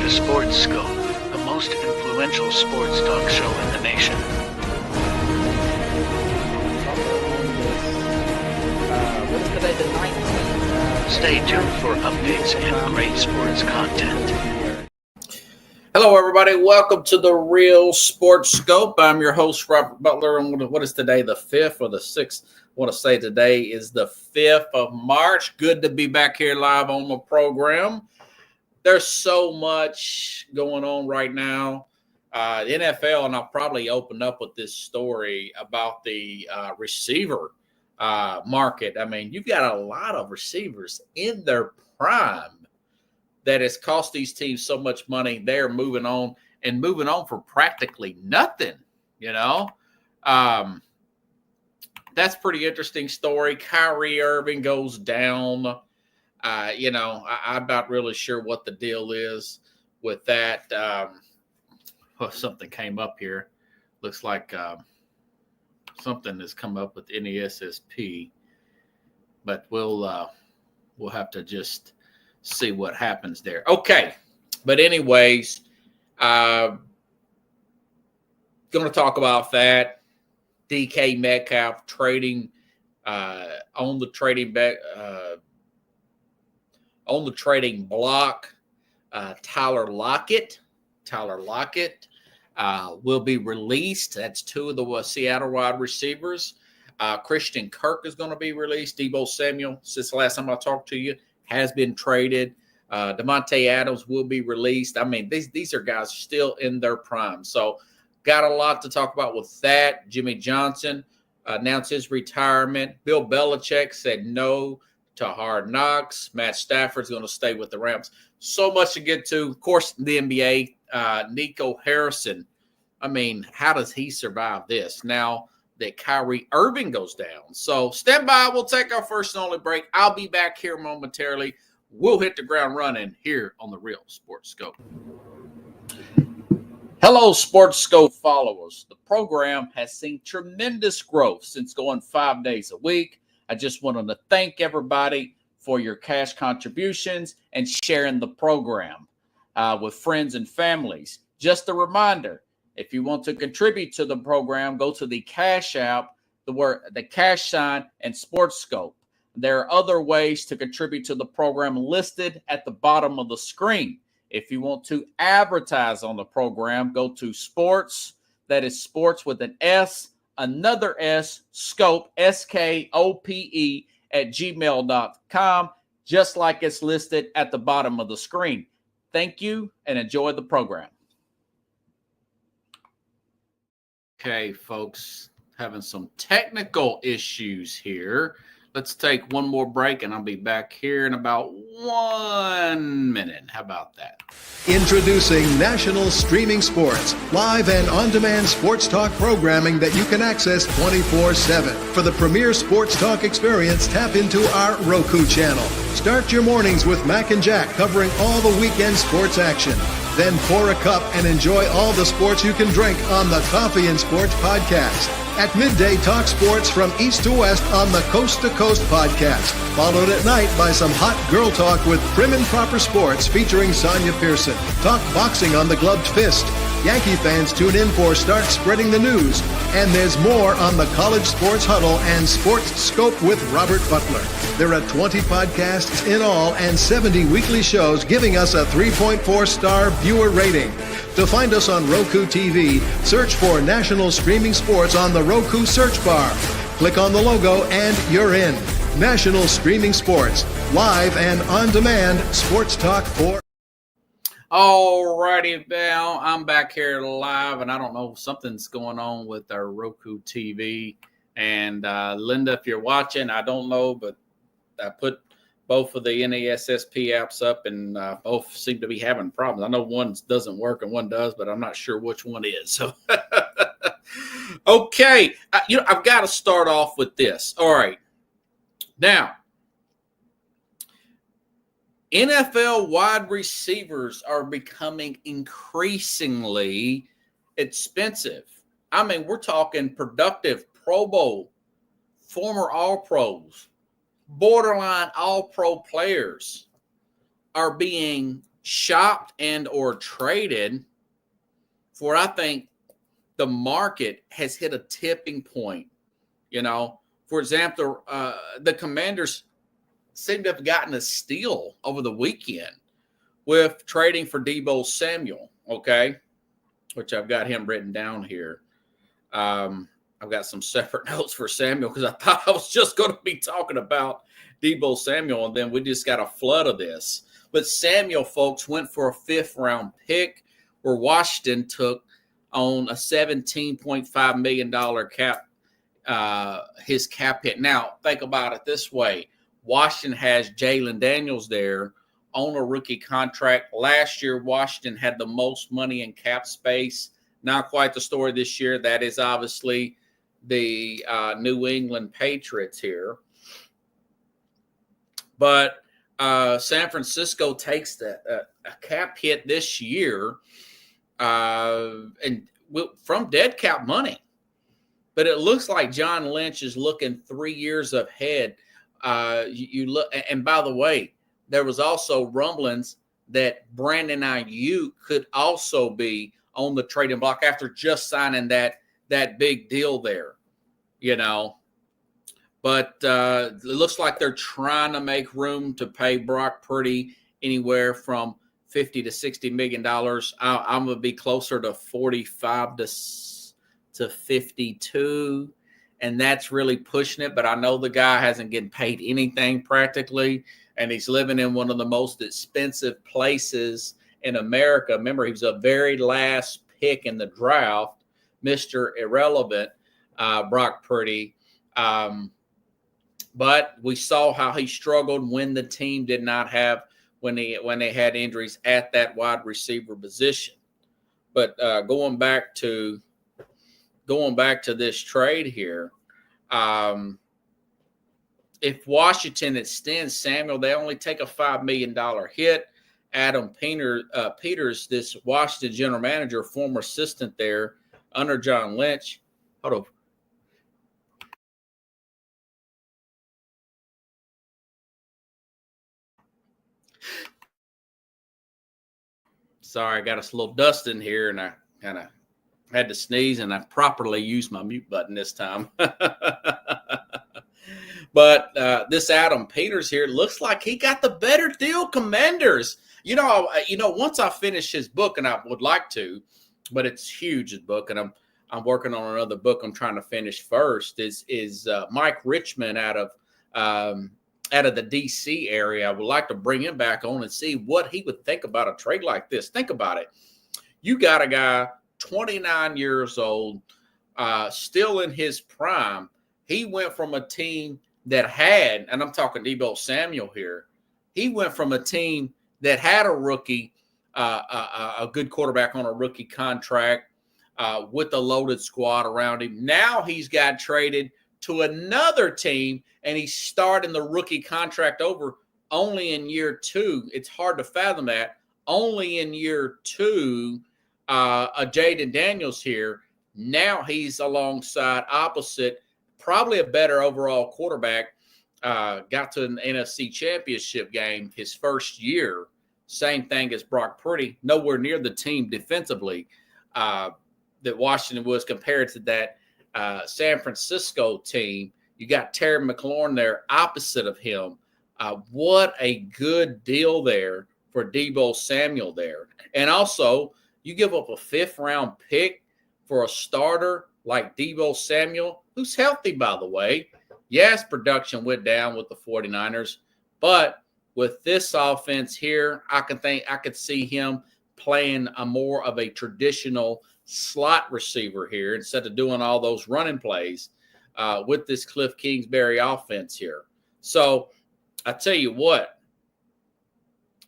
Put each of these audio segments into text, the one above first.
to Sports Scope, the most influential sports talk show in the nation. What is today, the 19th? Stay tuned for updates and great sports content. Hello, everybody. Welcome to the Real Sports Scope. I'm your host, Robert Butler. And what is today, the 5th or the 6th? I want to say today is the 5th of March. Good to be back here live on the program. There's so much going on right now. The NFL, and I'll probably open up with this story about the receiver market. I mean, you've got a lot of receivers in their prime that has cost these teams so much money. They're moving on for practically nothing, you know. That's pretty interesting story. Kyrie Irving goes down. I'm not really sure what the deal is with that. Something came up here. Looks like something has come up with NESSP, but we'll have to just see what happens there. Okay, but anyways, going to talk about that. DK Metcalf trading on the trading block. Tyler Lockett will be released. That's two of the Seattle wide receivers. Christian Kirk is going to be released. Deebo Samuel, since the last time I talked to you, has been traded. Devontae Adams will be released. I mean, these are guys still in their prime. So got a lot to talk about with that. Jimmy Johnson announced his retirement. Bill Belichick said no to Hard Knocks. Matt Stafford's going to stay with the Rams. So much to get to. Of course, the NBA, Nico Harrison. I mean, how does he survive this now that Kyrie Irving goes down? So stand by. We'll take our first and only break. I'll be back here momentarily. We'll hit the ground running here on the Real Sports Scope. Hello, Sports Scope followers. The program has seen tremendous growth since going 5 days a week. I just wanted to thank everybody for your cash contributions and sharing the program with friends and families. Just a reminder, if you want to contribute to the program, go to the Cash App, the cash sign, and Sports Scope. There are other ways to contribute to the program listed at the bottom of the screen. If you want to advertise on the program, go to sports, that is sports with an S, another S, scope, SKOPE, at gmail.com, just like it's listed at the bottom of the screen. Thank you and enjoy the program. Okay, folks, having some technical issues here. Let's take one more break, and I'll be back here in about 1 minute. How about that? Introducing National Streaming Sports, live and on-demand sports talk programming that you can access 24/7. For the premier sports talk experience, tap into our Roku channel. Start your mornings with Mac and Jack covering all the weekend sports action. Then pour a cup and enjoy all the sports you can drink on the Coffee and Sports podcast. At midday, talk sports from east to west on the Coast to Coast podcast. Followed at night by some hot girl talk with Prim and Proper Sports featuring Sonia Pearson. Talk boxing on the Gloved Fist. Yankee fans tune in for Start Spreading the News. And there's more on the College Sports Huddle and Sports Scope with Robert Butler. There are 20 podcasts in all and 70 weekly shows, giving us a 3.4-star viewer rating. To find us on Roku TV, search for National Streaming Sports on the Roku search bar. Click on the logo and you're in. National Streaming Sports, live and on-demand sports talk for... All righty, Val. I'm back here live, and I don't know, something's going on with our Roku TV. And Linda, if you're watching, I don't know, but I put both of the NESSP apps up, and both seem to be having problems. I know one doesn't work and one does, but I'm not sure which one is. So, okay, I've got to start off with this. All right, now, NFL wide receivers are becoming increasingly expensive. I mean, we're talking productive Pro Bowl, former All-Pros, borderline All-Pro players are being shopped and or traded for, I think, the market has hit a tipping point. For example, the Commanders seem to have gotten a steal over the weekend with trading for Deebo Samuel, okay, which I've got him written down here. I've got some separate notes for Samuel because I thought I was just going to be talking about Deebo Samuel, and then we just got a flood of this. But Samuel, folks, went for a 5th-round pick where Washington took on a $17.5 million cap, his cap hit. Now, think about it this way. Washington has Jalen Daniels there on a rookie contract. Last year, Washington had the most money in cap space. Not quite the story this year. That is obviously the New England Patriots here. But San Francisco takes a cap hit this year and from dead cap money. But it looks like John Lynch is looking 3 years ahead. You look, and by the way, there was also rumblings that Brandon Ayuk could also be on the trading block after just signing that big deal there, But it looks like they're trying to make room to pay Brock Purdy anywhere from $50 to $60 million. I'm going to be closer to 45 to 52, and that's really pushing it. But I know the guy hasn't getting paid anything practically, and he's living in one of the most expensive places in America. Remember, he was a very last pick in the draft, Mr. Irrelevant, Brock Purdy. But we saw how he struggled when the team did not have when they had injuries at that wide receiver position. But going back to this trade here, if Washington extends Samuel, they only take a $5 million hit. Adam Peters, this Washington general manager, former assistant there under John Lynch. Hold on. Sorry, I got us a little dust in here, and I kind of had to sneeze, and I properly used my mute button this time. But this Adam Peters here looks like he got the better deal, Commanders. Once I finish his book, and I would like to, but it's huge, his book, and I'm working on another book I'm trying to finish first, is Mike Richmond out of the D.C. area. I would like to bring him back on and see what he would think about a trade like this. Think about it. You got a guy, 29 years old, still in his prime. He went from a team that had, and I'm talking Deebo Samuel here, he went from a team that had a rookie, a good quarterback on a rookie contract with a loaded squad around him. Now he's got traded to another team, and he's starting the rookie contract over only in year 2. It's hard to fathom that. Only in year 2, Jaden Daniels here. Now he's alongside opposite, probably a better overall quarterback. Got to an NFC Championship game his first year. Same thing as Brock Purdy. Nowhere near the team defensively that Washington was compared to that San Francisco team. You got Terry McLaurin there opposite of him. What a good deal there for Deebo Samuel there. And also, you give up a 5th-round pick for a starter like Deebo Samuel, who's healthy, by the way. Yes, production went down with the 49ers, but with this offense here, I could see him playing a more of a traditional slot receiver here instead of doing all those running plays with this Cliff Kingsbury offense here. So I tell you what.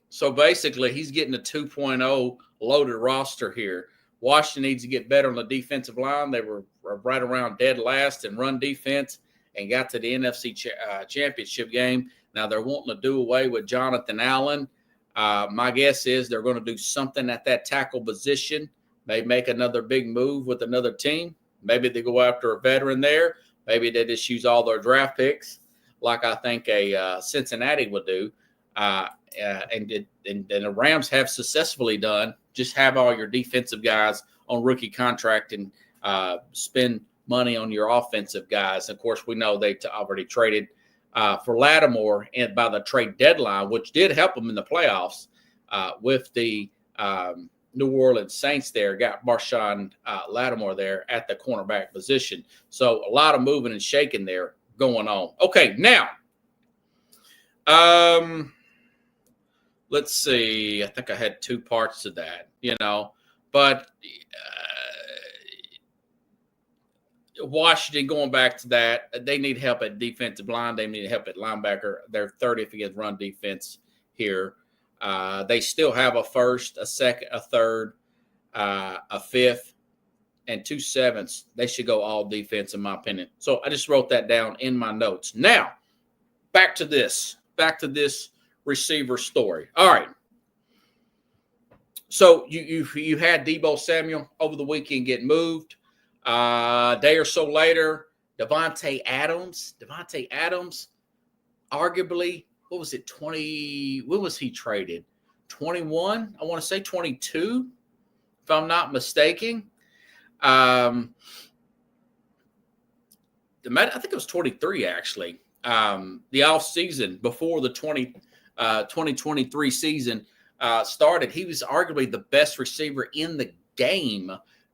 So basically, he's getting a 2.0 loaded roster here. Washington needs to get better on the defensive line. They were right around dead last in run defense and got to the NFC Championship game. Now they're wanting to do away with Jonathan Allen. My guess is they're going to do something at that tackle position. They make another big move with another team. Maybe they go after a veteran there. Maybe they just use all their draft picks like I think a Cincinnati would do. and the Rams have successfully done. Just have all your defensive guys on rookie contract and spend money on your offensive guys. Of course, we know they already traded for Lattimore by the trade deadline, which did help them in the playoffs with the New Orleans Saints there, got Marshawn Lattimore there at the cornerback position. So a lot of moving and shaking there going on. Okay, now, let's see. I think I had two parts to that, but Washington, going back to that, they need help at defensive line. They need help at linebacker. They're 30th against run defense here. They still have a first, a second, a third, a fifth, and 2 7s. They should go all defense, in my opinion. So I just wrote that down in my notes. Now, back to this receiver story. All right. So you had Deebo Samuel over the weekend get moved. A day or so later, Devontae Adams, arguably, what was it, 20? When was he traded? 21? I want to say 22, if I'm not mistaken. I think it was 23, actually. The offseason before the 2023 season started, he was arguably the best receiver in the game,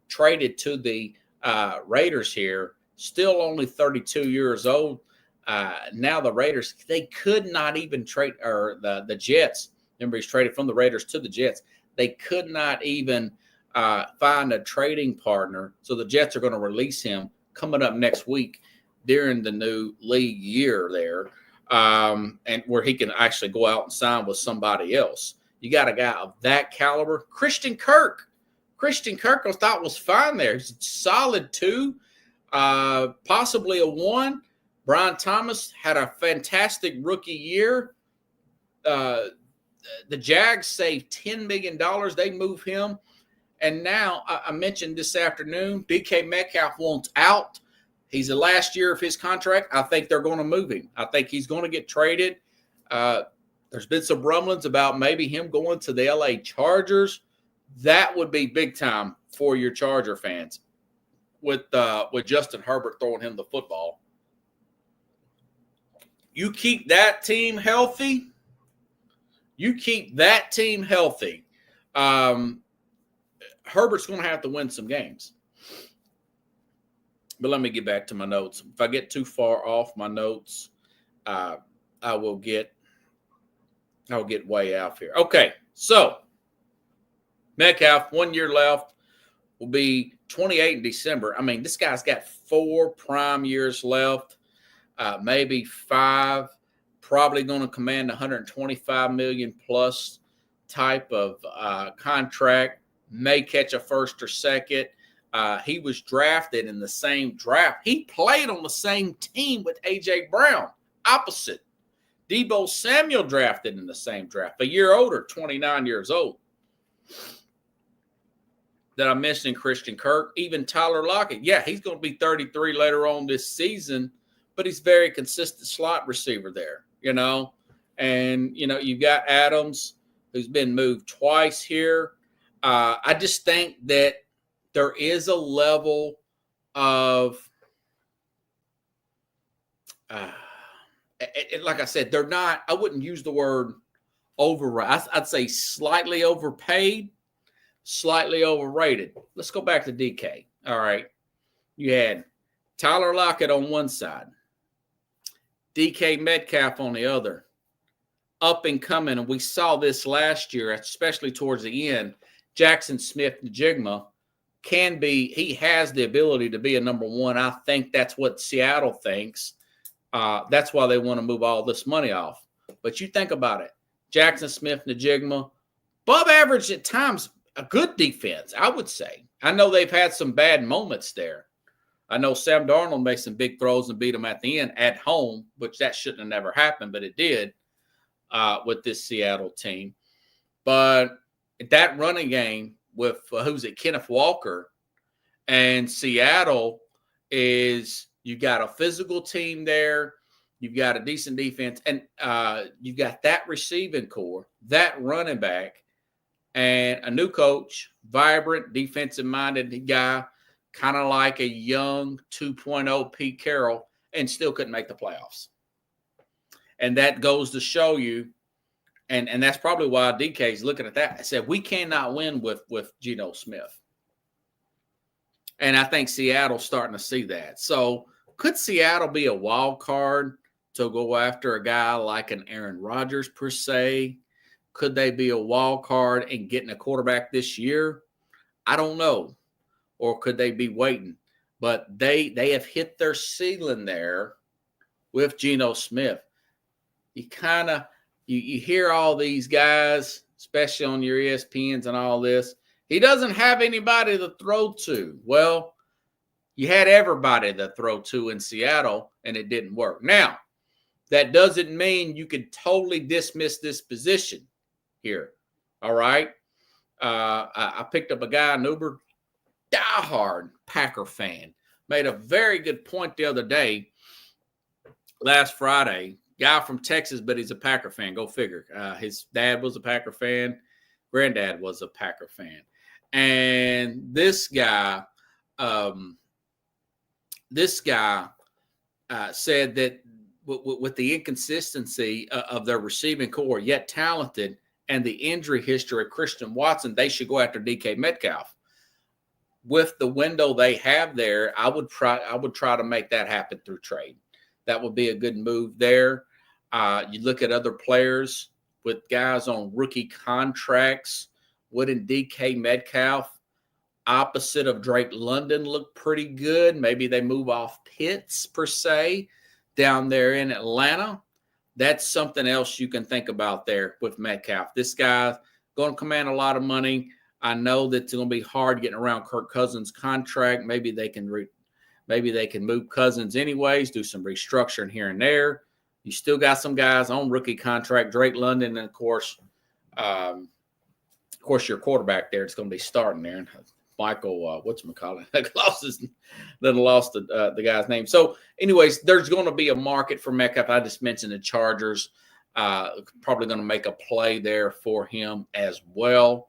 traded to the Raiders here, still only 32 years old. Now the Raiders, they could not even trade, or the Jets, remember he's traded from the Raiders to the Jets. They could not even find a trading partner. So the Jets are going to release him coming up next week during the new league year there, and where he can actually go out and sign with somebody else. You got a guy of that caliber. Christian Kirk I thought was fine there. He's a solid 2, possibly a 1. Brian Thomas had a fantastic rookie year. The Jags saved $10 million. They move him. And now, I mentioned this afternoon, DK Metcalf wants out. He's the last year of his contract. I think they're going to move him. I think he's going to get traded. There's been some rumblings about maybe him going to the LA Chargers. That would be big time for your Charger fans with Justin Herbert throwing him the football. You keep that team healthy. Herbert's going to have to win some games. But let me get back to my notes. If I get too far off my notes, I'll get way out here. Okay, so Metcalf, 1 year left, will be 28 in December. I mean, this guy's got 4 prime years left, maybe 5. Probably going to command $125 million plus type of contract. May catch a first or second. He was drafted in the same draft. He played on the same team with A.J. Brown, opposite. Deebo Samuel drafted in the same draft, a year older, 29 years old. That I mentioned Christian Kirk, even Tyler Lockett. Yeah, he's going to be 33 later on this season, but he's very consistent slot receiver there, And, you've got Adams, who's been moved twice here. I just think that there is a level of, like I said, they're not, I wouldn't use the word overrated. I'd say slightly overpaid, slightly overrated. Let's go back to DK. All right. You had Tyler Lockett on one side, DK Metcalf on the other, up and coming. And we saw this last year, especially towards the end. Jackson Smith-Njigba he has the ability to be a number 1. I think that's what Seattle thinks. That's why they want to move all this money off. But you think about it. Jackson Smith-Njigba, above average at times, a good defense, I would say. I know they've had some bad moments there. I know Sam Darnold made some big throws and beat them at the end at home, which that shouldn't have never happened, but it did with this Seattle team. But that running game with, Kenneth Walker and Seattle is, you got a physical team there. You've got a decent defense, and you've got that receiving core, that running back, and a new coach, vibrant, defensive-minded guy, kind of like a young 2.0 Pete Carroll, and still couldn't make the playoffs. And that goes to show you, and that's probably why DK's looking at that. I said, we cannot win with Geno Smith. And I think Seattle's starting to see that. So could Seattle be a wild card to go after a guy like an Aaron Rodgers per se? Could they be a wild card in getting a quarterback this year? I don't know. Or could they be waiting? But they have hit their ceiling there with Geno Smith. You kind of you hear all these guys, especially on your ESPNs and all this. He doesn't have anybody to throw to. Well, you had everybody to throw to in Seattle, and it didn't work. Now, that doesn't mean you could totally dismiss this position here. All right? I picked up a guy, an Uber, diehard Packer fan. Made a very good point the other day, last Friday. Guy from Texas, but he's a Packer fan. Go figure. His dad was a Packer fan. Granddad was a Packer fan. And this guy said that with the inconsistency of their receiving core, yet talented, and the injury history of Christian Watson, they should go after DK Metcalf. With the window they have there, I would try to make that happen through trade. That would be a good move there. You look at other players with guys on rookie contracts. Wouldn't DK Metcalf, opposite of Drake London, look pretty good? Maybe they move off Pitts, per se, down there in Atlanta. That's something else you can think about there with Metcalf. This guy's going to command a lot of money. I know that it's going to be hard getting around Kirk Cousins' contract. Maybe they can move Cousins anyways, do some restructuring here and there. You still got some guys on rookie contract, Drake London, and of course, your quarterback there. It's going to be starting there. And Michael, whatchamacallit? Lost the guy's name. So, anyways, there's going to be a market for Metcalf. I just mentioned the Chargers. Probably going to make a play there for him as well.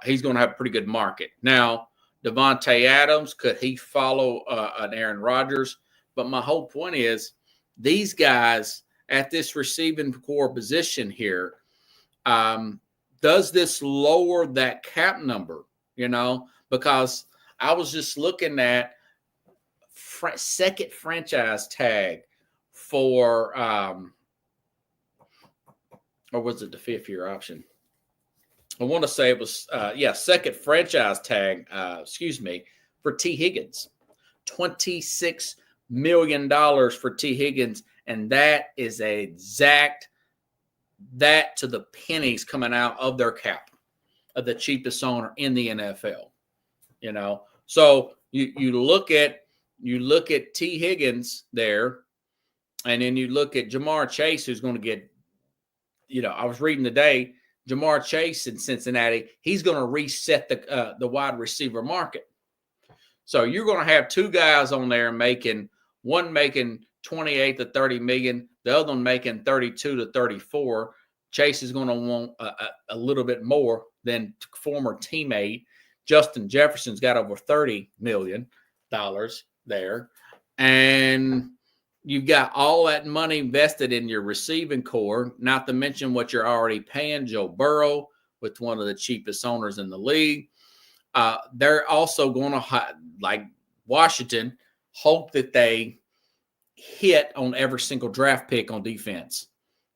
He's going to have a pretty good market. Now, Devontae Adams, could he follow an Aaron Rodgers? But my whole point is, these guys at this receiving core position here, does this lower that cap number? Because I was just looking at second franchise tag for, or was it the 5th-year option? I want to say it was, second franchise tag, for T. Higgins. $26 million for T. Higgins, and that is exact that to the pennies coming out of their cap of the cheapest owner in the NFL. So you look at T. Higgins there, and then you look at Jamar Chase, who's going to get, I was reading today, Jamar Chase in Cincinnati, he's going to reset the wide receiver market. So you're going to have two guys on there one making 28 to 30 million, the other one making 32 to 34. Chase is going to want a little bit more than former teammate. Justin Jefferson's got over $30 million there. And you've got all that money invested in your receiving core, not to mention what you're already paying Joe Burrow with one of the cheapest owners in the league. They're also going to, like Washington, hope that they hit on every single draft pick on defense.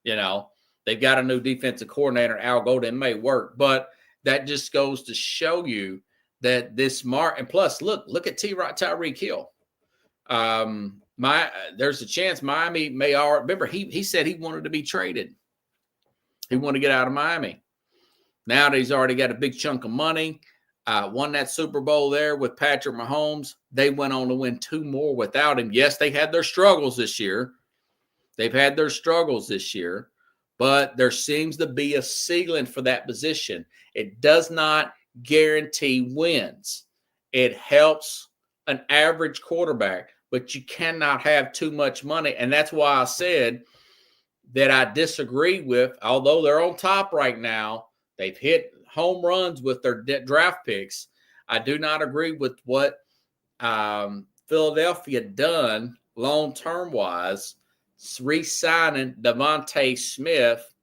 They've got a new defensive coordinator, Al Golden, may work, but that just goes to show you that this and plus, look at Tyreek Hill. There's a chance Miami may already, remember, he said he wanted to be traded. He wanted to get out of Miami. Now that he's already got a big chunk of money, won that Super Bowl there with Patrick Mahomes. They went on to win 2 more without him. Yes, they had their struggles this year. But there seems to be a ceiling for that position. It does not guarantee wins. It helps an average quarterback. but you cannot have too much money. And that's why I said that I disagree with, although they're on top right now, they've hit home runs with their draft picks. I do not agree with what Philadelphia done long-term wise, re-signing Devontae Smith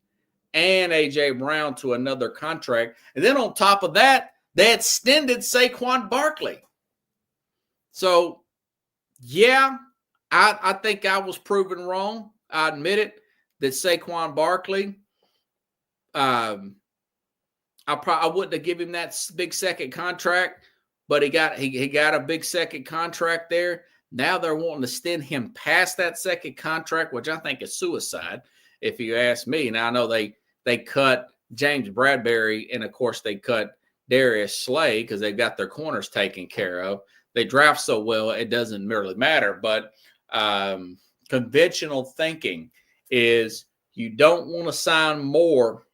and A.J. Brown to another contract. And then on top of that, they extended Saquon Barkley. So, yeah, I think I was proven wrong. I admit it, that Saquon Barkley, I wouldn't have given him that big second contract, but he got a big second contract there. Now they're wanting to extend him past that second contract, which I think is suicide, if you ask me. Now I know they cut James Bradbury, and of course they cut Darius Slay because they've got their corners taken care of. They draft so well, it doesn't really matter. But conventional thinking is you don't want to sign more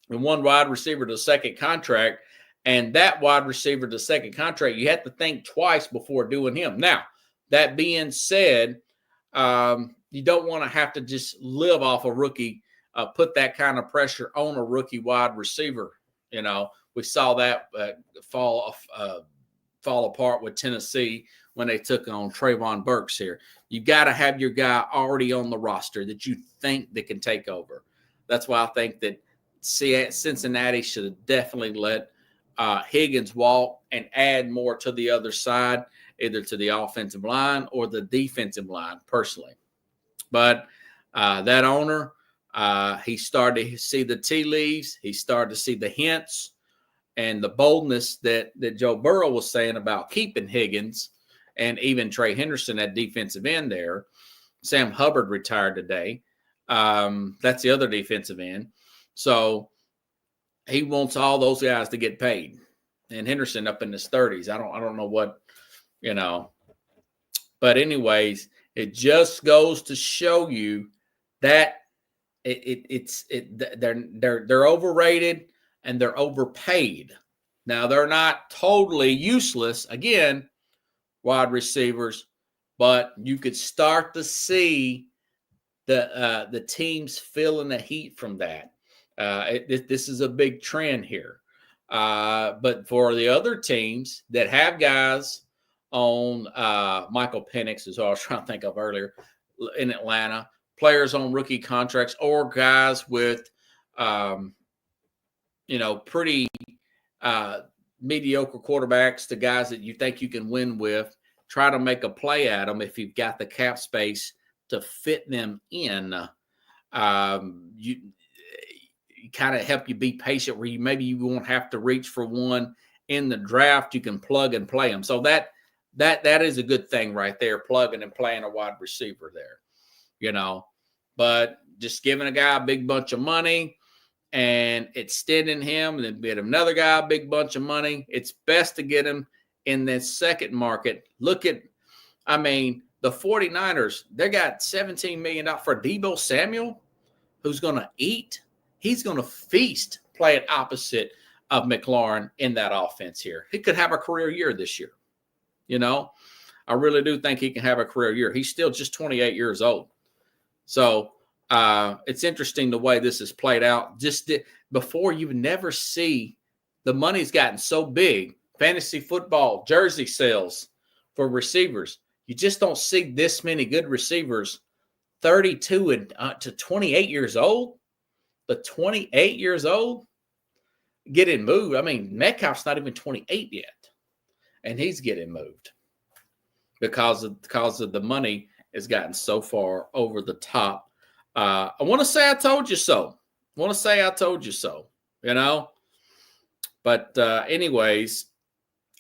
than one wide receiver to the second contract, and that wide receiver to the second contract, you have to think twice before doing him. Now, that being said, you don't want to have to just live off a rookie, put that kind of pressure on a rookie wide receiver. You know, we saw that fall apart with Tennessee when they took on Trayvon Burks here. You got to have your guy already on the roster that you think that can take over. That's why I think that Cincinnati should have definitely let Higgins walk and add more to the other side, either to the offensive line or the defensive line, personally. But that owner, he started to see the tea leaves. He started to see the hints and the boldness that Joe Burrow was saying about keeping Higgins and even Trey Henderson at defensive end there. Sam Hubbard retired today. That's the other defensive end. So he wants all those guys to get paid. And Henderson up in his 30s. I don't know what, you know. But anyways, it just goes to show you that they're overrated and they're overpaid. Now, they're not totally useless, again, wide receivers, but you could start to see the teams feeling the heat from that. This is a big trend here. But for the other teams that have guys on Michael Penix, is what I was trying to think of earlier, in Atlanta, players on rookie contracts or guys with, pretty mediocre quarterbacks to guys that you think you can win with, try to make a play at them if you've got the cap space to fit them in. You kind of help you be patient where maybe you won't have to reach for one in the draft. You can plug and play them. So that is a good thing right there, plugging and playing a wide receiver there, you know. But just giving a guy a big bunch of money and extending him and then get another guy a big bunch of money, it's best to get him in this second market. Look at, the 49ers, they got $17 million for Deebo Samuel, who's going to eat. He's going to feast playing opposite of McLaurin in that offense here. He could have a career year this year. You know, I really do think he can have a career year. He's still just 28 years old. So it's interesting the way this has played out. Just before, you would never see, the money's gotten so big. Fantasy football, jersey sales for receivers. You just don't see this many good receivers 32 to 28 years old. The 28 years old getting moved. Metcalf's not even 28 yet, and he's getting moved because of the money has gotten so far over the top. I want to say I told you so. You know. But anyways,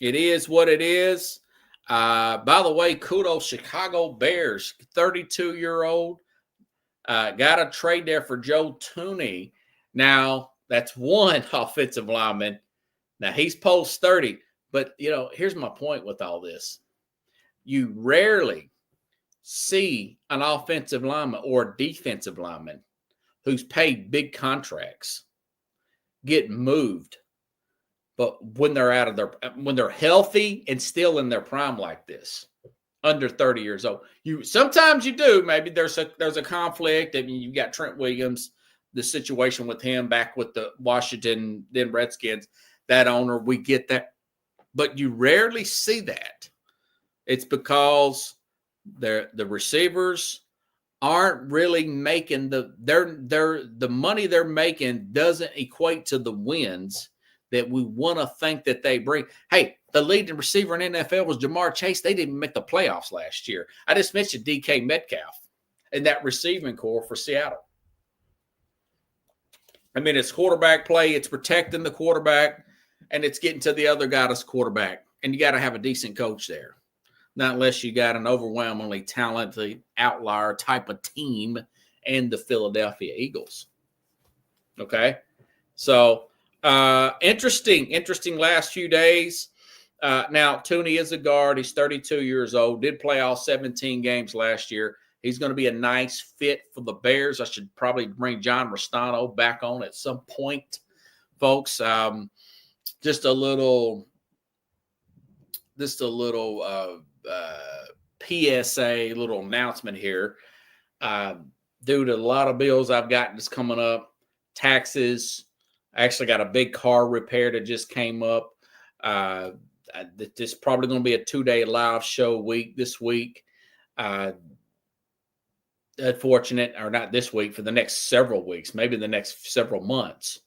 it is what it is. By the way, kudos Chicago Bears, 32-year-old. Got a trade there for Joe Thuney. Now, that's one offensive lineman. Now, he's post 30. But, here's my point with all this. You rarely see an offensive lineman or a defensive lineman who's paid big contracts get moved. But when they're when they're healthy and still in their prime like this, under 30 years old. Sometimes you do. Maybe there's a conflict. I mean, you've got Trent Williams, the situation with him back with the Washington then Redskins, that owner. We get that, but you rarely see that. It's because the receivers aren't really making the money they're making doesn't equate to the wins that we want to think that they bring. Hey, the leading receiver in NFL was Jamar Chase. They didn't even make the playoffs last year. I just mentioned DK Metcalf and that receiving core for Seattle. I mean, it's quarterback play. It's protecting the quarterback, and it's getting to the other guy that's quarterback. And you got to have a decent coach there. Not unless you got an overwhelmingly talented outlier type of team and the Philadelphia Eagles. Okay? So, interesting last few days. Now, Tooney is a guard. He's 32 years old. Did play all 17 games last year. He's going to be a nice fit for the Bears. I should probably bring John Restano back on at some point, folks. Just a little PSA, little announcement here. Due to a lot of bills I've got that's coming up, taxes. I actually got a big car repair that just came up. This is probably going to be a 2-day live show week this week. Unfortunate, or not this week, for the next several weeks, maybe the next several months.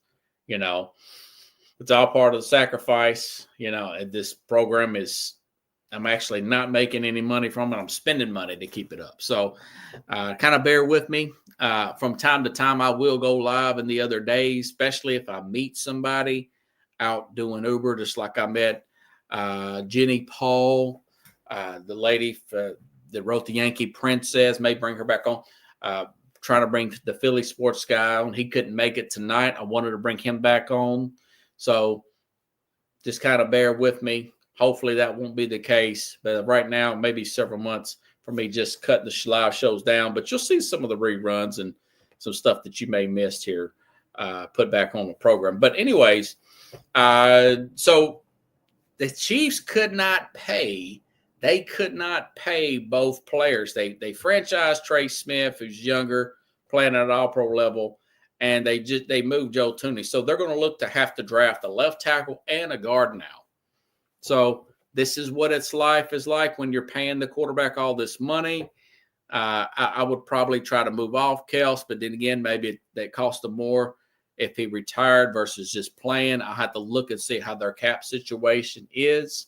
You know, it's all part of the sacrifice. You know, this program I'm actually not making any money from it. I'm spending money to keep it up. So kind of bear with me. From time to time, I will go live in the other days, especially if I meet somebody out doing Uber, just like I met Jenny Paul, the lady that wrote the Yankee Princess. May bring her back on. Trying to bring the Philly sports guy on. He couldn't make it tonight. I wanted to bring him back on. So just kind of bear with me. Hopefully that won't be the case. But right now, maybe several months for me just cutting the live shows down. But you'll see some of the reruns and some stuff that you may missed here put back on the program. But anyways, so the Chiefs could not pay. They could not pay both players. They franchised Trey Smith, who's younger, playing at an all-pro level, and they moved Joe Tooney. So they're going to look to have to draft a left tackle and a guard now. So this is what its life is like when you're paying the quarterback all this money. I would probably try to move off Kels, but then again, maybe that cost him more if he retired versus just playing. I'll have to look and see how their cap situation is.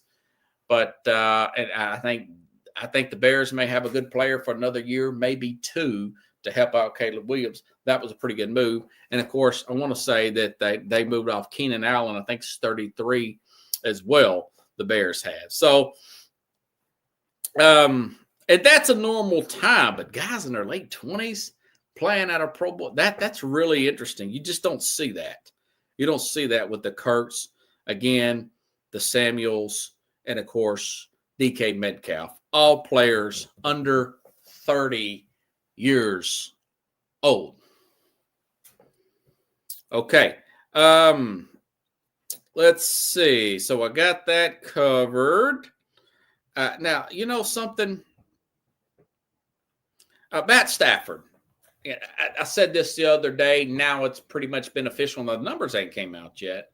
But and I think the Bears may have a good player for another year, maybe two, to help out Caleb Williams. That was a pretty good move. And, of course, I want to say that they moved off Keenan Allen. I think it's 33 as well, the Bears have. So, and that's a normal time. But guys in their late 20s playing at a Pro Bowl, that's really interesting. You just don't see that. You don't see that with the Kurtz, again, the Samuels, and, of course, DK Metcalf, all players under 30 years old. Okay. Let's see. So I got that covered. Now, you know something? Matt Stafford. Yeah, I said this the other day. Now it's pretty much been official, and the numbers ain't came out yet.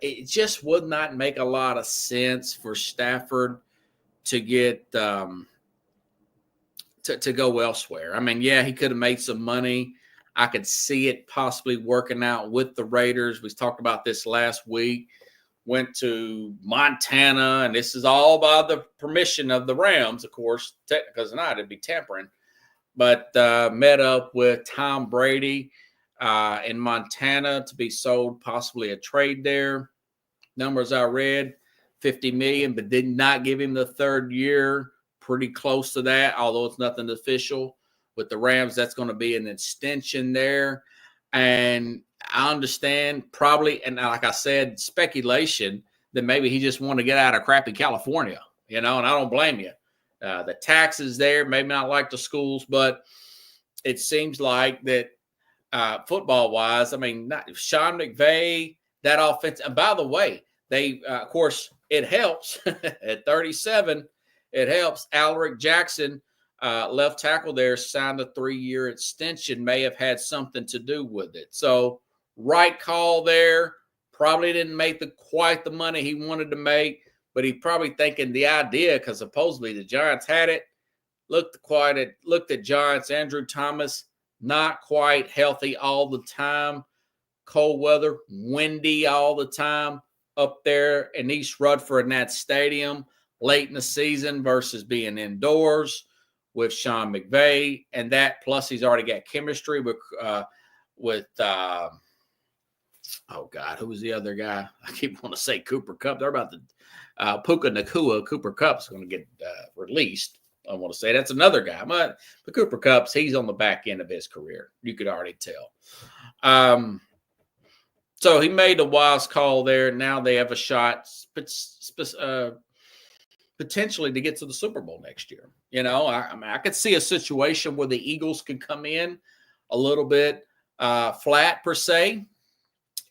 It just would not make a lot of sense for Stafford to get to go elsewhere. I mean, yeah, he could have made some money. I could see it possibly working out with the Raiders. We talked about this last week. Went to Montana, and this is all by the permission of the Rams, of course. Because not, it'd be tampering. But met up with Tom Brady in Montana to be sold, possibly a trade there. Numbers I read, $50 million, but did not give him the third year. Pretty close to that, although it's nothing official. With the Rams, that's going to be an extension there. And I understand probably, and like I said, speculation that maybe he just wanted to get out of crappy California, and I don't blame you. The taxes there, maybe not like the schools, but it seems like that football-wise, I mean, not Sean McVay, that offense. And by the way, they, of course, it helps at 37. it helps. Alaric Jackson, left tackle there, signed a 3-year extension, may have had something to do with it. So right call there. Probably didn't make quite the money he wanted to make, but he probably thinking the idea, because supposedly the Giants had it. Looked at Giants. Andrew Thomas, not quite healthy all the time. Cold weather, windy all the time up there in East Rutherford in that stadium late in the season versus being indoors with Sean McVay. And that, plus he's already got chemistry with oh God, who was the other guy? I keep wanting to say Cooper Kupp. They're about to Puka Nacua. Cooper Kupp's going to get released. I want to say that's another guy, but Cooper Kupp's, he's on the back end of his career. You could already tell. So he made the wise call there. Now they have a shot potentially to get to the Super Bowl next year. You know, I could see a situation where the Eagles could come in a little bit flat per se.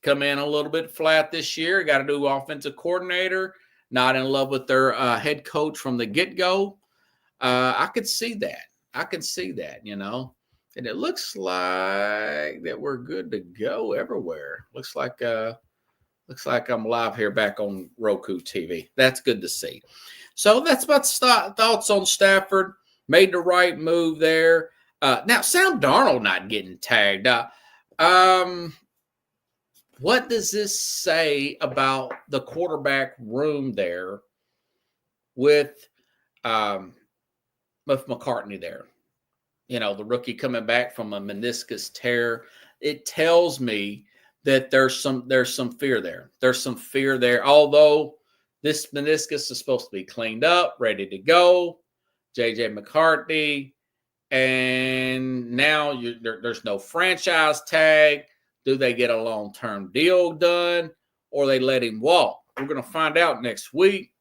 Come in a little bit flat this year. Got a new offensive coordinator. Not in love with their head coach from the get-go. I could see that. I can see that, you know. And it looks like that we're good to go everywhere. Looks like I'm live here back on Roku TV. That's good to see. So that's about thoughts on Stafford. Made the right move there. Now, Sam Darnold not getting tagged. What does this say about the quarterback room there with McCartney there? You know, the rookie coming back from a meniscus tear. It tells me that there's some fear there. There's some fear there. Although this meniscus is supposed to be cleaned up, ready to go. J.J. McCarthy. And now there's no franchise tag. Do they get a long-term deal done, or they let him walk? We're going to find out next week.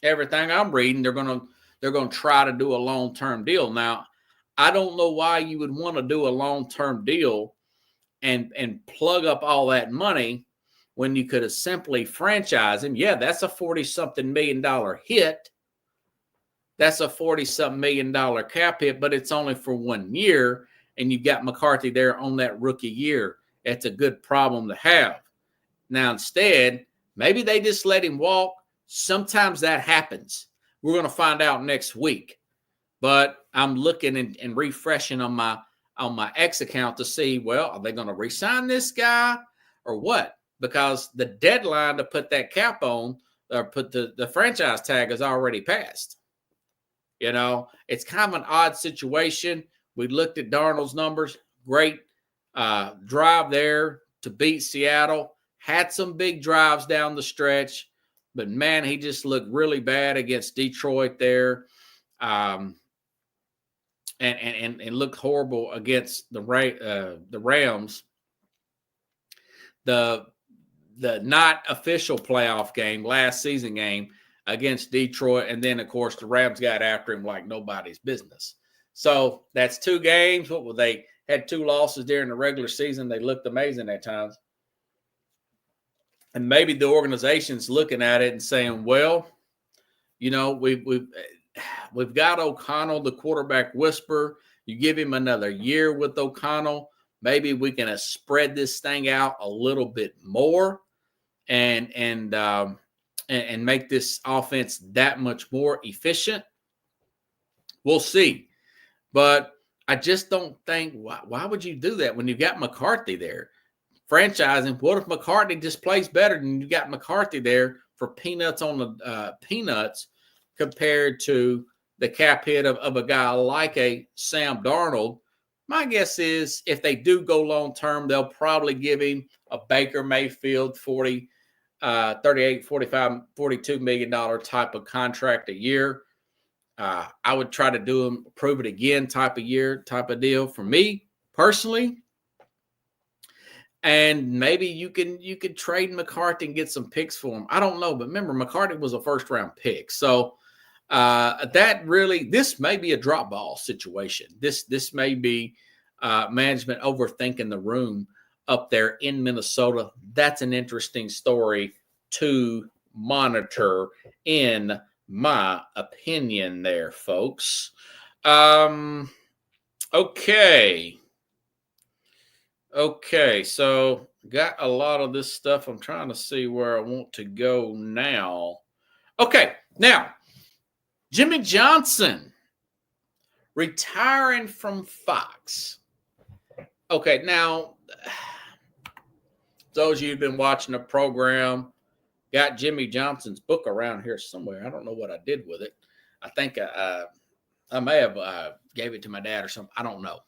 Everything I'm reading, they're going to try to do a long-term deal. Now, I don't know why you would want to do a long-term deal and plug up all that money when you could have simply franchised him. Yeah, that's a $40-something million hit. That's a $40-something million cap hit, but it's only for 1 year, and you've got McCarthy there on that rookie year. It's a good problem to have. Now, instead, maybe they just let him walk. Sometimes that happens. We're going to find out next week. But I'm looking and refreshing on my X account to see, well, are they going to re-sign this guy or what? Because the deadline to put that cap on or put the franchise tag is already passed. You know, it's kind of an odd situation. We looked at Darnold's numbers. Great drive there to beat Seattle. Had some big drives down the stretch. But, man, he just looked really bad against Detroit there. And looked horrible against the Rams. The not official playoff game, last season game against Detroit, and then of course the Rams got after him like nobody's business. So that's 2 games. What were they? Had 2 losses during the regular season. They looked amazing at times. And maybe the organization's looking at it and saying, well, you know, we've got O'Connell, the quarterback whisperer. You give him another year with O'Connell. Maybe we can spread this thing out a little bit more and make this offense that much more efficient. We'll see. But I just don't think, why would you do that when you've got McCarthy there? Franchising, what if McCarthy just plays better than you got McCarthy there for peanuts on the peanuts compared to the cap hit of a guy like a Sam Darnold? My guess is if they do go long-term, they'll probably give him a Baker Mayfield $38, $45, $42 million type of contract a year. I would try to do him, prove it again type of deal for me personally. And maybe you could trade McCarthy and get some picks for him. I don't know, but remember, McCarthy was a first-round pick. So this may be a drop ball situation. This may be management overthinking the room up there in Minnesota. That's an interesting story to monitor in my opinion there, folks. Okay. Okay, so got a lot of this stuff. I'm trying to see where I want to go now. Okay, now, Jimmy Johnson retiring from Fox. Okay, now, those of you who've been watching the program, got Jimmy Johnson's book around here somewhere. I don't know what I did with it. I think I may have gave it to my dad or something. I don't know.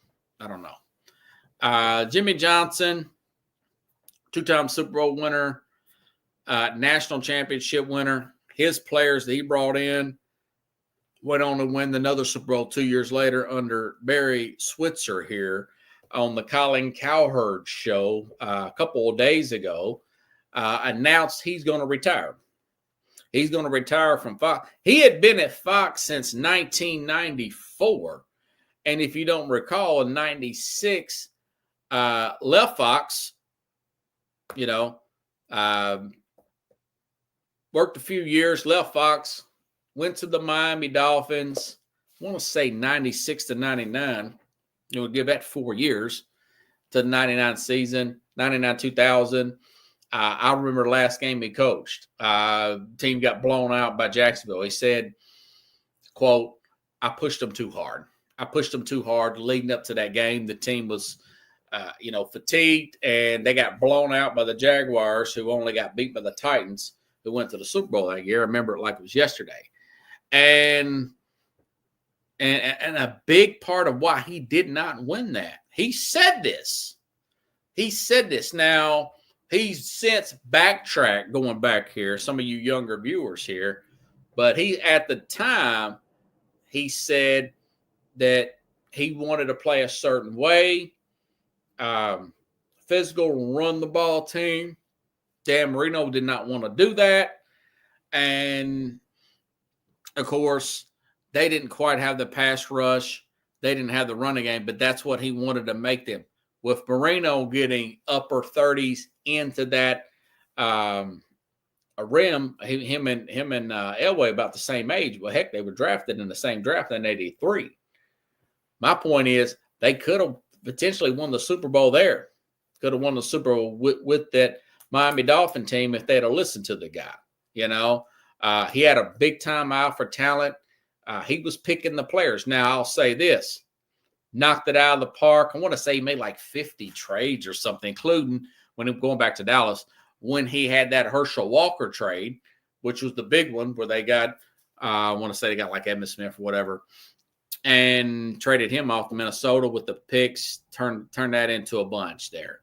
Jimmy Johnson, two-time Super Bowl winner, national championship winner. His players that he brought in went on to win another Super Bowl 2 years later under Barry Switzer here on the Colin Cowherd show a couple of days ago. Announced he's going to retire. He's going to retire from Fox. He had been at Fox since 1994. And if you don't recall, in 96, left Fox, worked a few years, left Fox, went to the Miami Dolphins. I want to say 96 to 99. It would give that 4 years to the 99 season, 99-2000. I remember the last game he coached. Team got blown out by Jacksonville. He said, quote, I pushed them too hard. Leading up to that game. The team was, fatigued, and they got blown out by the Jaguars, who only got beat by the Titans, who went to the Super Bowl that year. I remember it like it was yesterday. And a big part of why he did not win that, he said this. Now, he's since backtracked, going back here, some of you younger viewers here, but at the time, he said that he wanted to play a certain way, physical, run the ball team. Dan Marino did not want to do that. And, of course, they didn't quite have the pass rush. They didn't have the running game, but that's what he wanted to make them. With Marino getting upper 30s into that rim, him and Elway about the same age. Well, heck, they were drafted in the same draft in 83. My point is they could have potentially won the Super Bowl there. Could have won the Super Bowl with that Miami Dolphin team if they'd have listened to the guy. He had a big-time eye for talent. He was picking the players. Now, I'll say this. Knocked it out of the park. I want to say he made like 50 trades or something, including when he was going back to Dallas, when he had that Herschel Walker trade, which was the big one where they got, I want to say they got like Emmitt Smith or whatever, and traded him off to Minnesota with the picks, turned that into a bunch there.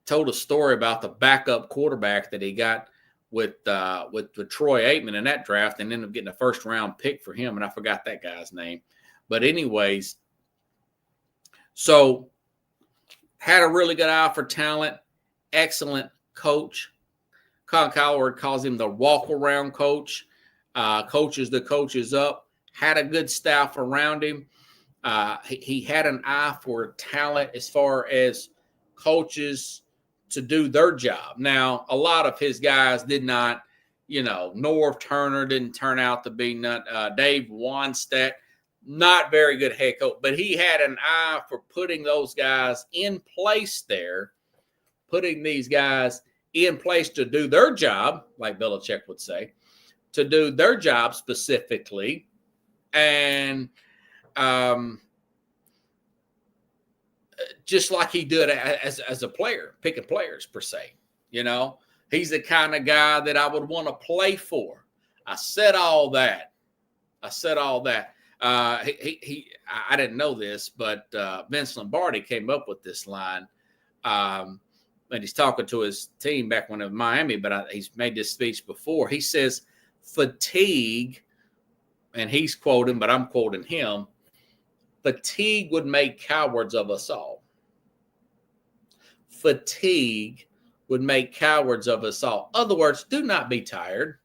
Told a story about the backup quarterback that he got with Troy Aikman in that draft, and ended up getting a first-round pick for him, and I forgot that guy's name. But anyways, so had a really good eye for talent, excellent coach. Colin Cowherd calls him the walk-around coach, coaches the coaches up, had a good staff around him. He had an eye for talent as far as coaches to do their job. Now, a lot of his guys did not, Norv Turner didn't turn out to be Dave Wannstedt, not very good head coach, but he had an eye for putting those guys in place there, putting these guys in place to do their job, like Belichick would say, to do their job specifically. And just like he did as a player, picking players per se, he's the kind of guy that I would want to play for. I said all that. I didn't know this, but Vince Lombardi came up with this line. And he's talking to his team back when in Miami, but he's made this speech before. He says, fatigue, and he's quoting, but I'm quoting him, fatigue would make cowards of us all. Fatigue would make cowards of us all. In other words, do not be tired.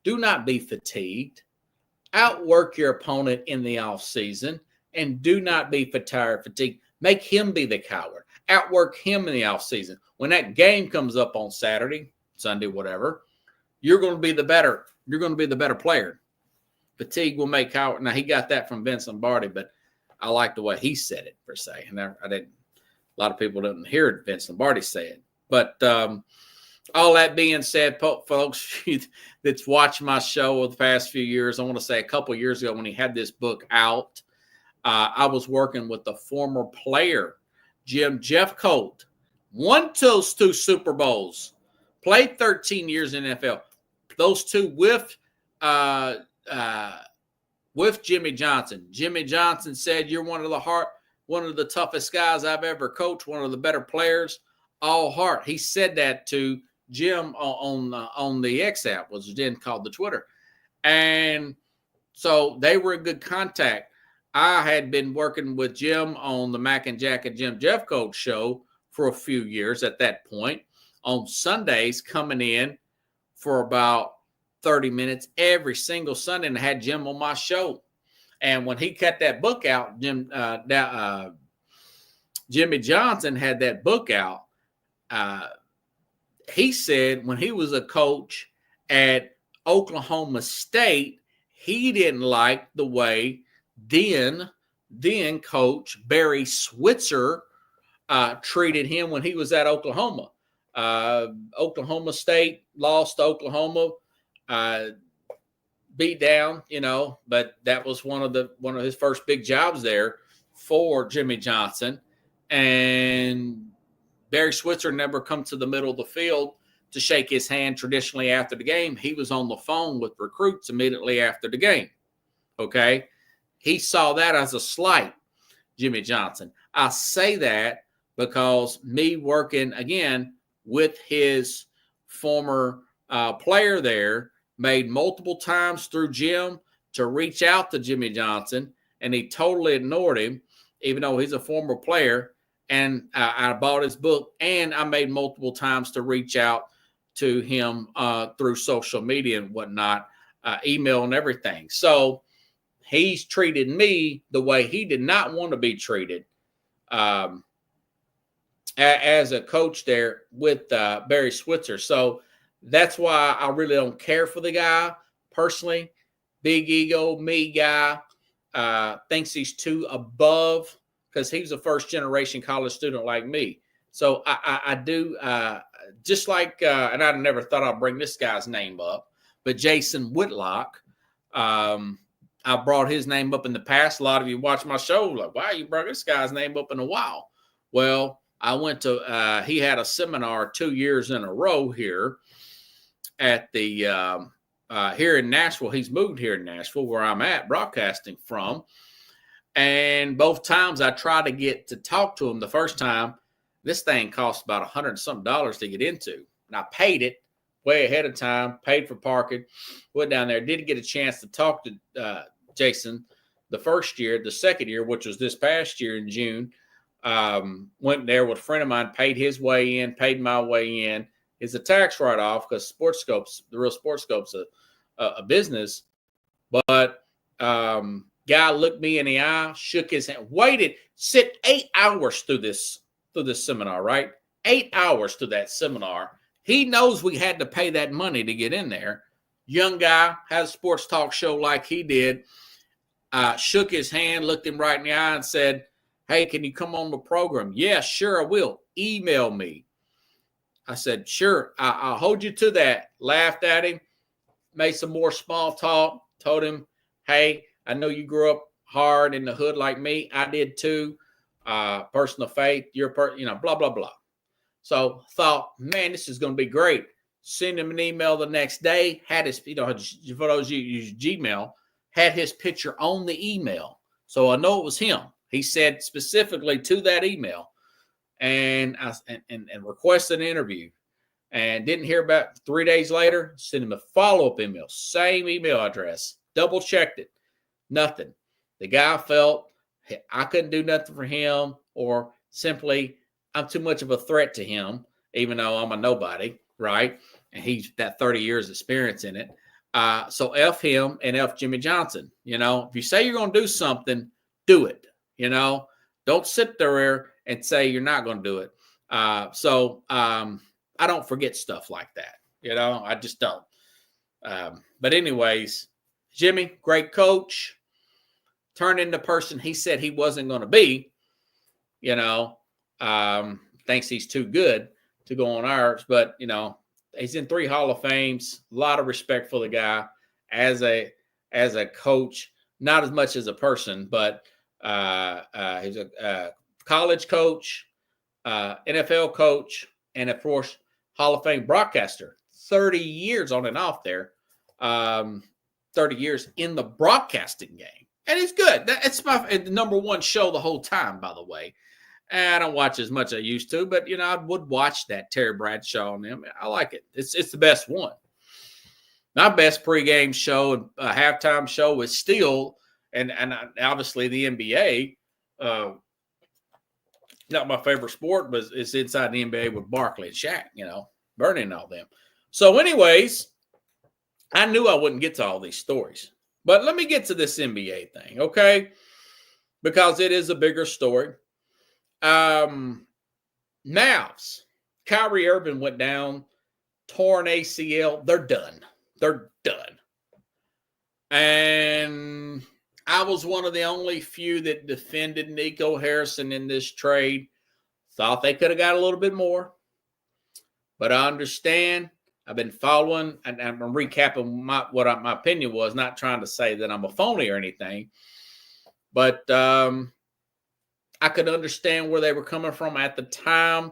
Do not be fatigued. Outwork your opponent in the offseason, and do not be fatigued. Make him be the coward. Outwork him in the offseason. When that game comes up on Saturday, Sunday, whatever, you're going to be the better. you're going to be the better player. Fatigue will make Howard. Now, he got that from Vince Lombardi, but I like the way he said it, per se. And I didn't, a lot of people didn't hear Vince Lombardi say it. But all that being said, folks that's watched my show over the past few years, I want to say a couple of years ago when he had this book out, I was working with the former player, Jeff Jeffcoat, won those 2 Super Bowls, played 13 years in NFL. Those 2 with Jimmy Johnson. Jimmy Johnson said, "You're one of the toughest guys I've ever coached, one of the better players, all heart." He said that to Jim on the X app, was then called the Twitter. And so they were in good contact. I had been working with Jim on the Mac and Jack and Jim Jeffcoat show for a few years at that point, on Sundays, coming in for about 30 minutes every single Sunday, and I had Jim on my show. And when he cut that book out, Jimmy Johnson had that book out. He said when he was a coach at Oklahoma State, he didn't like the way then coach Barry Switzer treated him when he was at Oklahoma. Oklahoma State lost to Oklahoma, beat down, but that was one of his first big jobs there for Jimmy Johnson. And Barry Switzer never come to the middle of the field to shake his hand traditionally after the game. He was on the phone with recruits immediately after the game. Okay. He saw that as a slight, Jimmy Johnson. I say that because me working again with his former player there, made multiple times through Jim to reach out to Jimmy Johnson, and he totally ignored him, even though he's a former player. And I bought his book, and I made multiple times to reach out to him through social media and whatnot, email and everything. So he's treated me the way he did not want to be treated as a coach there with Barry Switzer. So that's why I really don't care for the guy personally. Big ego, me guy, thinks he's too above because he was a first-generation college student like me. So I do, just like, and I never thought I'd bring this guy's name up, but Jason Whitlock, I brought his name up in the past. A lot of you watch my show like, wow, you brought this guy's name up in a while. Well, I went to, he had a seminar 2 years in a row here at the, here in Nashville. He's moved here in Nashville where I'm at broadcasting from. And both times I tried to get to talk to him. The first time, this thing cost about $100-something to get into. And I paid it way ahead of time, paid for parking, went down there, didn't get a chance to talk to Jason the first year. The second year, which was this past year in June, went there with a friend of mine, paid his way in, paid my way in. It's a tax write-off because SportScope's, the real SportScope's a business. But guy looked me in the eye, shook his hand, waited, sit 8 hours through this seminar, right? 8 hours to that seminar. He knows we had to pay that money to get in there. Young guy, has a sports talk show like he did. Shook his hand, looked him right in the eye and said, "Hey, can you come on the program?" "Yeah, sure, I will. Email me." I said, "Sure, I'll hold you to that." Laughed at him, made some more small talk, told him, "Hey, I know you grew up hard in the hood like me. I did too. Person of faith, you're blah, blah, blah." So thought, man, this is going to be great. Send him an email the next day, had his, for those you use Gmail, had his picture on the email. So I know it was him. He said specifically to that email and requested an interview and didn't hear about 3 days later, sent him a follow-up email, same email address, double checked it, nothing. The guy felt I couldn't do nothing for him, or simply I'm too much of a threat to him, even though I'm a nobody, right? And he's that 30 years experience in it. So F him and F Jimmy Johnson. If you say you're going to do something, do it. Don't sit there and say you're not going to do it. So I don't forget stuff like that. I just don't. But anyways, Jimmy, great coach, turned into the person he said he wasn't going to be. Thinks he's too good to go on ours. But, he's in 3 Hall of Fames. A lot of respect for the guy as a coach, not as much as a person, but he's a college coach, NFL coach, and, of course, Hall of Fame broadcaster. 30 years on and off there. 30 years in the broadcasting game. And he's good. It's my number one show the whole time, by the way. And I don't watch as much as I used to, but, I would watch that Terry Bradshaw on them. I like it. It's the best one. My best pregame show and halftime show is still, and obviously the NBA, not my favorite sport, but it's inside the NBA with Barkley and Shaq, Bernie and all them. So anyways, I knew I wouldn't get to all these stories. But let me get to this NBA thing, okay? Because it is a bigger story. Mavs. Kyrie Irving went down, torn ACL. They're done. And I was one of the only few that defended Nico Harrison in this trade. Thought they could have got a little bit more. But I understand. I've been following, and I'm recapping what my opinion was, not trying to say that I'm a phony or anything. But I could understand where they were coming from at the time.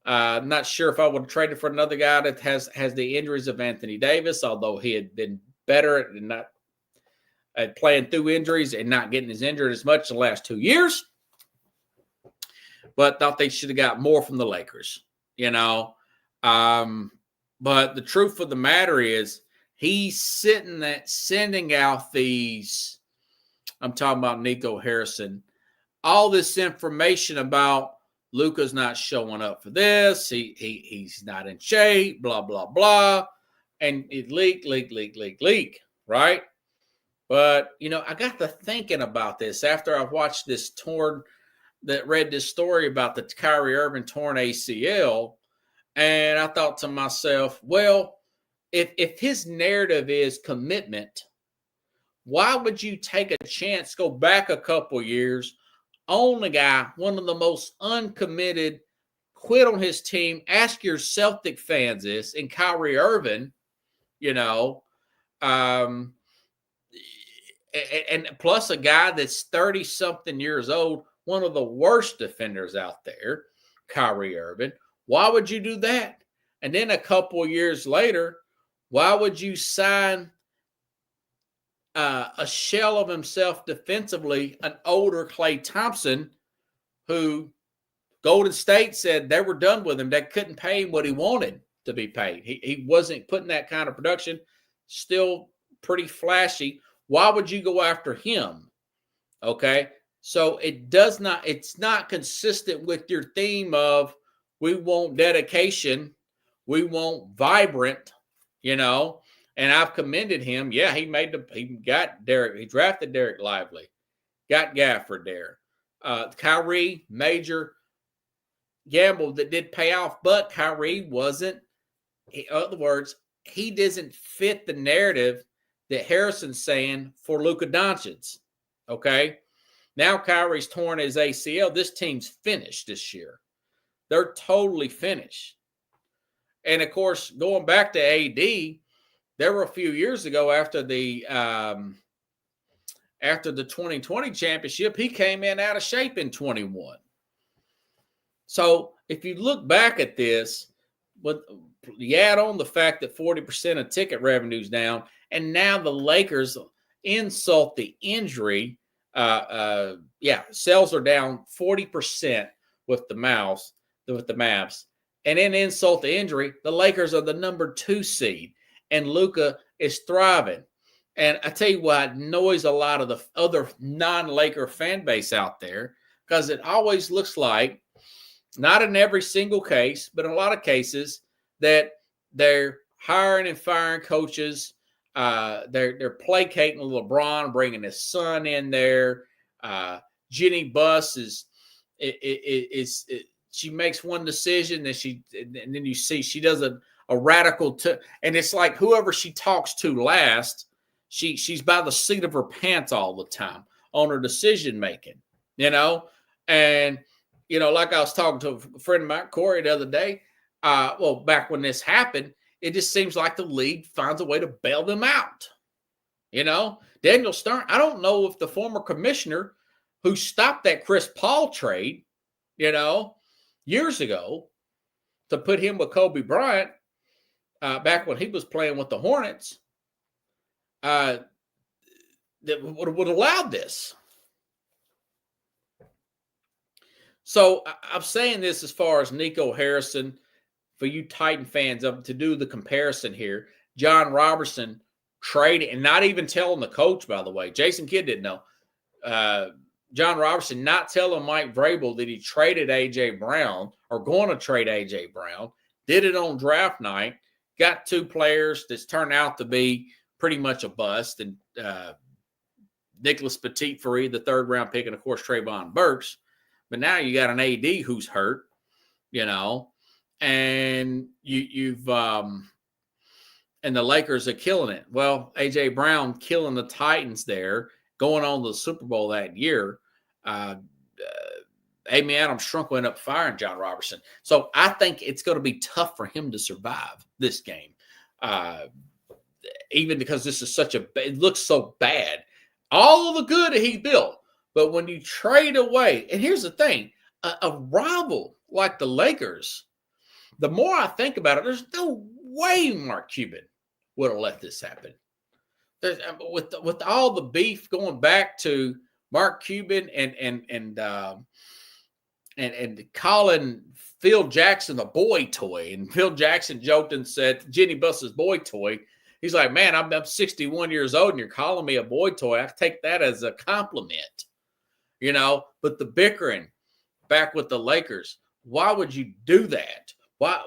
I'm not sure if I would have traded for another guy that has the injuries of Anthony Davis, although he had been better at playing through injuries and not getting as injured as much the last 2 years. But thought they should have got more from the Lakers, But the truth of the matter is he's sending out these, I'm talking about Nico Harrison, all this information about Luka's not showing up for this. He's not in shape, blah, blah, blah. And it leak, right? But, I got to thinking about this after I watched read this story about the Kyrie Irving torn ACL. And I thought to myself, well, if his narrative is commitment, why would you take a chance, go back a couple years, own the guy, one of the most uncommitted, quit on his team? Ask your Celtic fans this, and Kyrie Irving, and plus a guy that's 30-something years old, one of the worst defenders out there, Kyrie Irving. Why would you do that? And then a couple of years later, why would you sign a shell of himself defensively, an older Klay Thompson, who Golden State said they were done with him. They couldn't pay him what he wanted to be paid. He wasn't putting that kind of production, still pretty flashy. Why would you go after him? Okay, so it's not consistent with your theme of, we want dedication, we want vibrant, and I've commended him. Yeah, he got Derek, he drafted Derek Lively, got Gafford there. Kyrie, major gamble that did pay off, but Kyrie wasn't, in other words, he doesn't fit the narrative that Harrison's saying for Luka Doncic. Okay, now Kyrie's torn his ACL. This team's finished this year. They're totally finished. And, of course, going back to AD, there were a few years ago after the 2020 championship, he came in out of shape in 21. So if you look back at this, you add on the fact that 40% of ticket revenue's down, and now the Lakers insult the injury. Sales are down 40% with the Mavs. And then insult the injury, the Lakers are the number 2 seed, and Luka is thriving. And I tell you what annoys a lot of the other non-Laker fan base out there, because it always looks like, not in every single case, but in a lot of cases, that they're hiring and firing coaches. They're placating LeBron, bringing his son in there. Jenny Buss she makes one decision, and then you see she does a a radical, and it's like whoever she talks to last, she's by the seat of her pants all the time on her decision making, and like I was talking to a friend of mine, Corey, the other day. Back when this happened, it just seems like the league finds a way to bail them out. Daniel Stern, I don't know if the former commissioner who stopped that Chris Paul trade, years ago to put him with Kobe Bryant, back when he was playing with the Hornets, that would allow this. So I'm saying this as far as Nico Harrison, for you Titan fans, to do the comparison here. John Robertson traded, and not even telling the coach, by the way. Jason Kidd didn't know. John Robertson not telling Mike Vrabel that he traded A.J. Brown or going to trade A.J. Brown. Did it on draft night. Got two players that's turned out to be pretty much a bust. And Nicholas Petit-Free, the third-round pick, and, of course, Trayvon Burks. But now you got an AD who's hurt, and you've and the Lakers are killing it. Well, A.J. Brown killing the Titans there, going on to the Super Bowl that year. Amy Adams Strunk went up firing John Robertson. So I think it's going to be tough for him to survive this game, even because this is it looks so bad. All of the good that he built, but when you trade away, and here's the thing, a rival like the Lakers, the more I think about it, there's no way Mark Cuban would have let this happen. With all the beef going back to Mark Cuban and calling Phil Jackson a boy toy, and Phil Jackson joked and said Jenny Buss's boy toy. He's like, man, I'm 61 years old and you're calling me a boy toy. I take that as a compliment, But the bickering back with the Lakers, why would you do that? Why,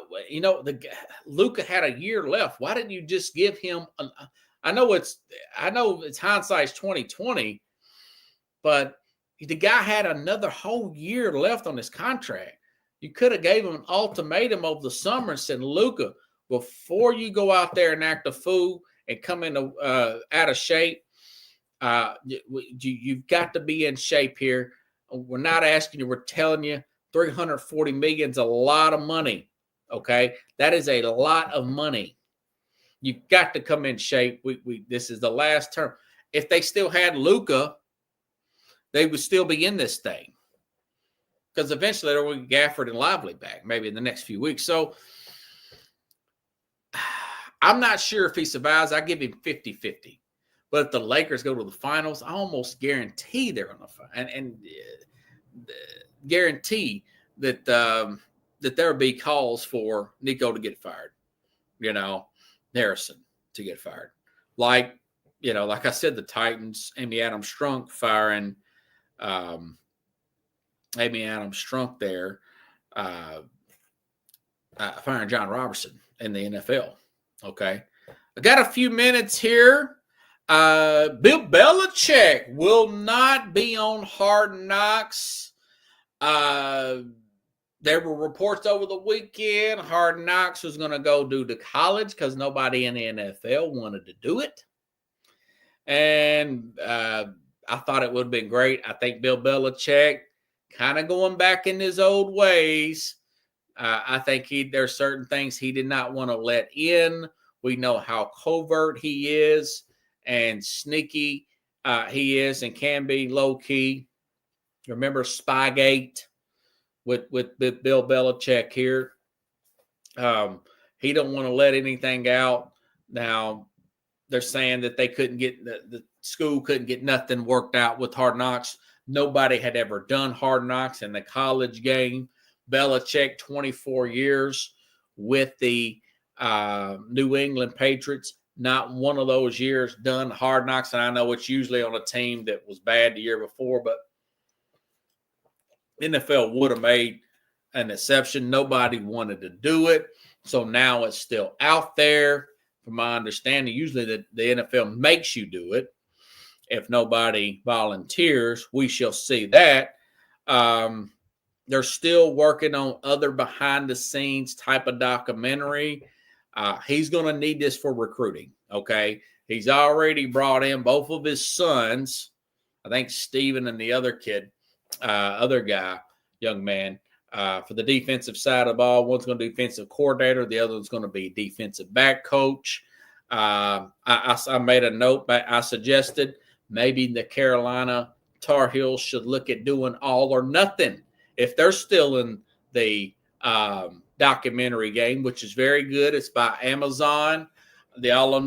Luka had a year left. Why didn't you just give him? I know it's hindsight's 2020, but the guy had another whole year left on his contract. You could have gave him an ultimatum over the summer and said, Luka, before you go out there and act a fool and come in out of shape, you've got to be in shape here. We're not asking you. We're telling you $340 million is a lot of money. Okay, that is a lot of money. You've got to come in shape. This is the last term. If they still had Luka, they would still be in this thing, because eventually there will be Gafford and Lively back, maybe in the next few weeks. So I'm not sure if he survives. I give him 50-50. But if the Lakers go to the finals, I almost guarantee they're going to find and guarantee that that there will be calls for Nico to get fired, Harrison to get fired. Like I said, the Titans, Amy Adams Strunk firing Amy Adams Strunk there, firing John Robertson in the NFL. Okay. I got a few minutes here. Bill Belichick will not be on Hard Knocks. There were reports over the weekend Hard Knocks was going to go do to college because nobody in the NFL wanted to do it. And I thought it would have been great. I think Bill Belichick kind of going back in his old ways. I think there's certain things he did not want to let in. We know how covert he is and sneaky he is and can be low-key. Remember Spygate with Bill Belichick here? He don't want to let anything out. Now, they're saying that they couldn't get the school couldn't get nothing worked out with Hard Knocks. Nobody had ever done Hard Knocks in the college game. Belichick, 24 years with the New England Patriots. Not one of those years done Hard Knocks. And I know it's usually on a team that was bad the year before, but NFL would have made an exception. Nobody wanted to do it. So now it's still out there. From my understanding, usually the NFL makes you do it. If nobody volunteers, we shall see that. They're still working on other behind-the-scenes type of documentary. He's going to need this for recruiting, okay? He's already brought in both of his sons, I think Steven and the other kid, other guy, young man, for the defensive side of the ball. One's going to be defensive coordinator. The other one's going to be defensive back coach. I made a note, but I suggested maybe the Carolina Tar Heels should look at doing all or nothing if they're still in the documentary game, which is very good. It's by Amazon. The All or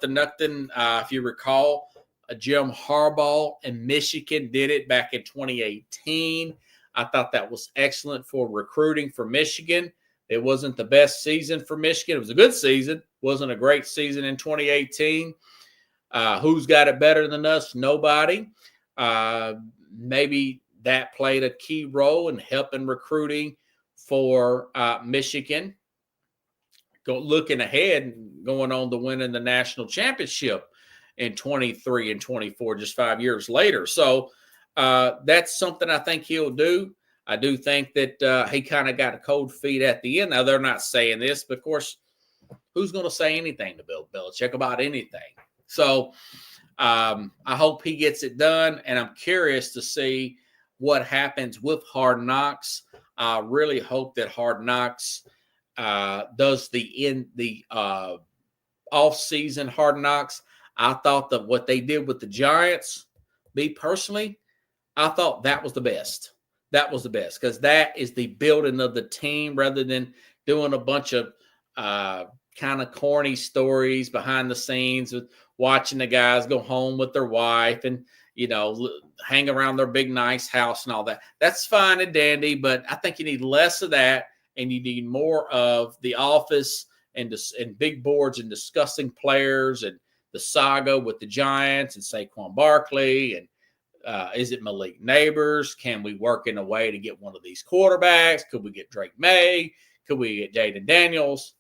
Nothing, if you recall, Jim Harbaugh in Michigan did it back in 2018. I thought that was excellent for recruiting for Michigan. It wasn't the best season for Michigan. It was a good season. Wasn't a great season in 2018. Who's got it better than us? Nobody. Maybe that played a key role in helping recruiting for Michigan. Looking ahead, going on to winning the national championship in 23 and 24, just 5 years later. So that's something I think he'll do. I do think that he kind of got a cold feet at the end. Now, they're not saying this, but of course, who's going to say anything to Bill Belichick about anything? So I hope he gets it done, and I'm curious to see what happens with Hard Knocks. I really hope that Hard Knocks does the off-season Hard Knocks. I thought that what they did with the Giants, me personally, I thought that was the best. That was the best because that is the building of the team rather than doing a bunch of kind of corny stories behind the scenes with watching the guys go home with their wife and, hang around their big, nice house and all that. That's fine and dandy, but I think you need less of that and you need more of the office and big boards and discussing players and the saga with the Giants and Saquon Barkley and is it Malik Neighbors? Can we work in a way to get one of these quarterbacks? Could we get Drake May? Could we get Jaden Daniels?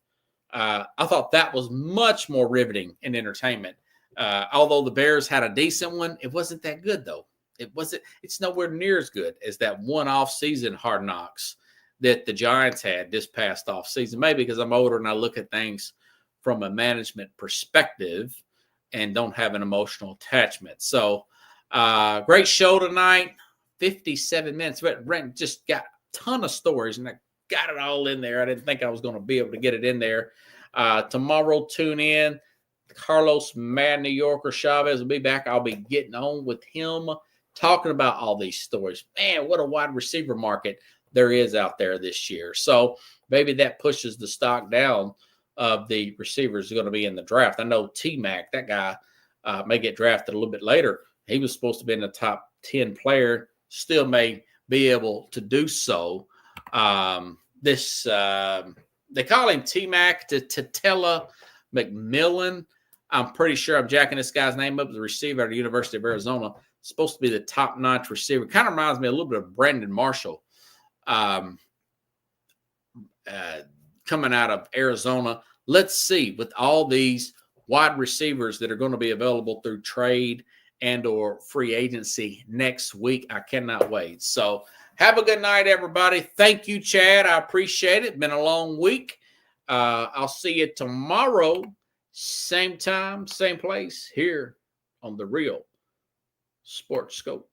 I thought that was much more riveting in entertainment. Although the Bears had a decent one, it wasn't that good though. It's nowhere near as good as that one off-season Hard Knocks that the Giants had this past off-season. Maybe because I'm older and I look at things from a management perspective and don't have an emotional attachment. So great show tonight, 57 minutes. Brent just got a ton of stories and I got it all in there. I didn't think I was going to be able to get it in there. Tomorrow, tune in. Carlos Mad New Yorker Chavez will be back. I'll be getting on with him, talking about all these stories. Man, what a wide receiver market there is out there this year. So maybe that pushes the stock down of the receivers who are going to be in the draft. I know T-Mac, that guy may get drafted a little bit later. He was supposed to be in the top 10 player, still may be able to do so. They call him T-Mac, Tatella McMillan. I'm pretty sure I'm jacking this guy's name up as a receiver at the University of Arizona. Supposed to be the top-notch receiver. Kind of reminds me a little bit of Brandon Marshall coming out of Arizona. Let's see, with all these wide receivers that are going to be available through trade and or free agency next week, I cannot wait. So have a good night, everybody. Thank you, Chad. I appreciate it. Been a long week. I'll see you tomorrow, same time, same place, here on The Real Sports Scope.